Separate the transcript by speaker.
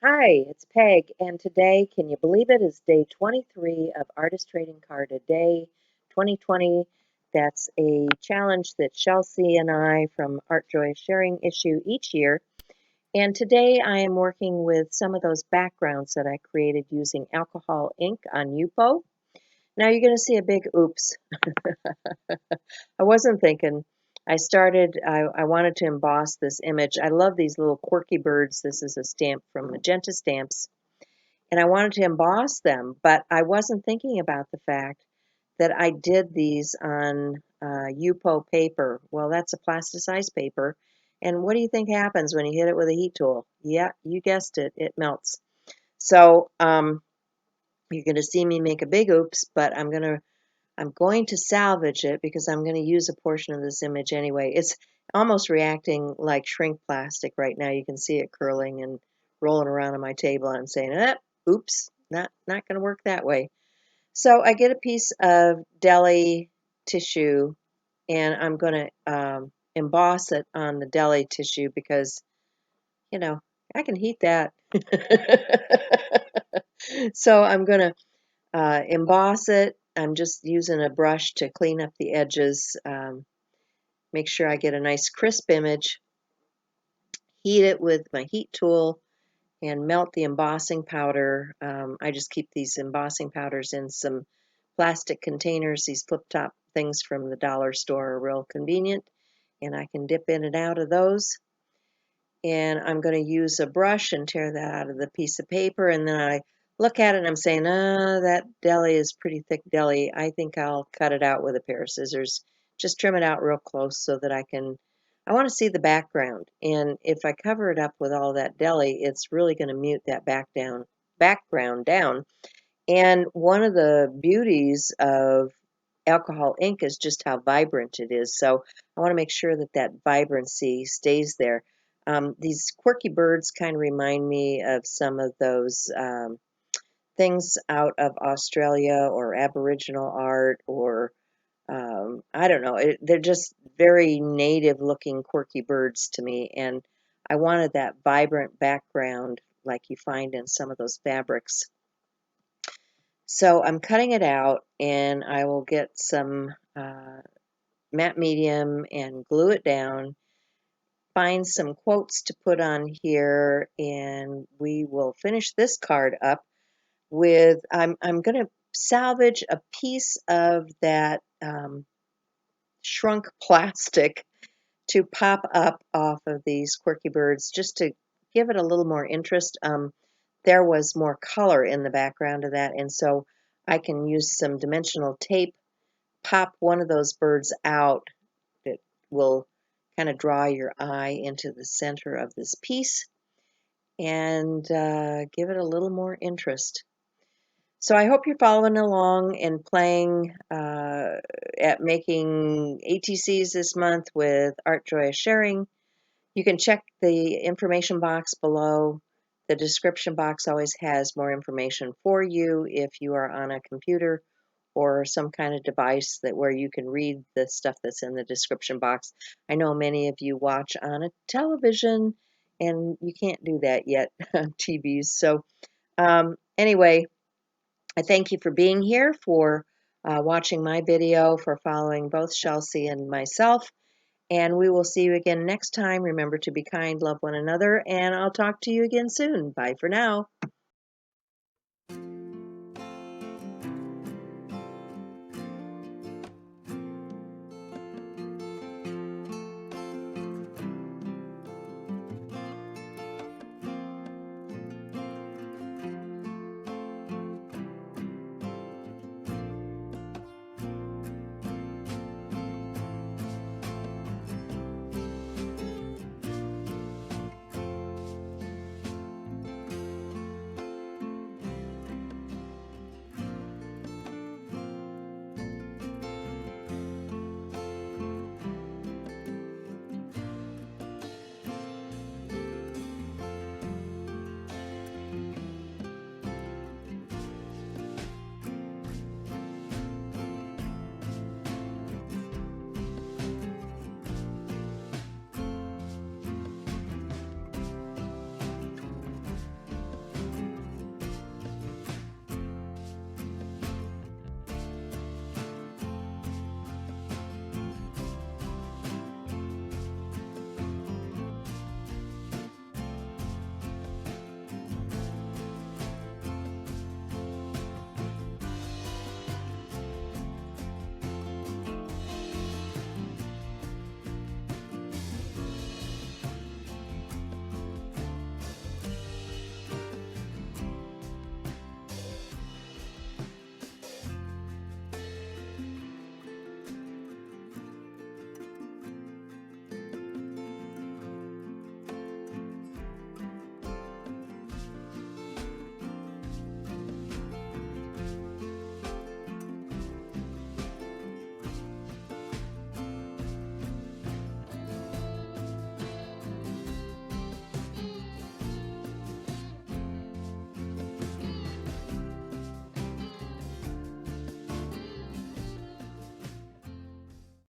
Speaker 1: Hi, it's Peg, and today, can you believe it, is day 23 of Artist Trading Card a Day 2020. That's a challenge that Chelsea and I from Art Joy Sharing issue each year. And today I am working with some of those backgrounds that I created using alcohol ink on Yupo. Now you're going to see a big oops. I wasn't thinking. I wanted to emboss this image. I love these little quirky birds. This is a stamp from Magenta Stamps, and I wanted to emboss them, but I wasn't thinking about the fact that I did these on Yupo paper. Well, that's a plasticized paper, and what do you think happens when you hit it with a heat tool? Yeah, you guessed it, it melts. So you're going to see me make a big oops, but I'm going to salvage it because I'm going to use a portion of this image anyway. It's almost reacting like shrink plastic right now. You can see it curling and rolling around on my table. I'm saying, oops, not going to work that way. So I get a piece of deli tissue and I'm going to emboss it on the deli tissue because, you know, I can heat that. So I'm going to emboss it. I'm just using a brush to clean up the edges, make sure I get a nice crisp image, heat it with my heat tool, and melt the embossing powder. I just keep these embossing powders in some plastic containers. These flip-top things from the dollar store are real convenient, and I can dip in and out of those. And I'm going to use a brush and tear that out of the piece of paper, and then I look at it and I'm saying, that deli is pretty thick deli. I think I'll cut it out with a pair of scissors. Just trim it out real close so that I want to see the background. And if I cover it up with all that deli, it's really going to mute that background down. And one of the beauties of alcohol ink is just how vibrant it is. So I want to make sure that that vibrancy stays there. These quirky birds kind of remind me of some of those things out of Australia or Aboriginal art, or I don't know. They're just very native looking quirky birds to me. And I wanted that vibrant background like you find in some of those fabrics. So I'm cutting it out, and I will get some matte medium and glue it down, find some quotes to put on here, and we will finish this card up with, I'm going to salvage a piece of that shrunk plastic to pop up off of these quirky birds just to give it a little more interest. There was more color in the background of that, and so I can use some dimensional tape, pop one of those birds out that will kind of draw your eye into the center of this piece and give it a little more interest. So I hope you're following along and playing at making ATCs this month with Art Joy Sharing. You can check the information box below. The description box always has more information for you if you are on a computer or some kind of device that where you can read the stuff that's in the description box. I know many of you watch on a television and you can't do that yet on TVs. So anyway, I thank you for being here, for watching my video, for following both Chelsea and myself. And we will see you again next time. Remember to be kind, love one another, and I'll talk to you again soon. Bye for now.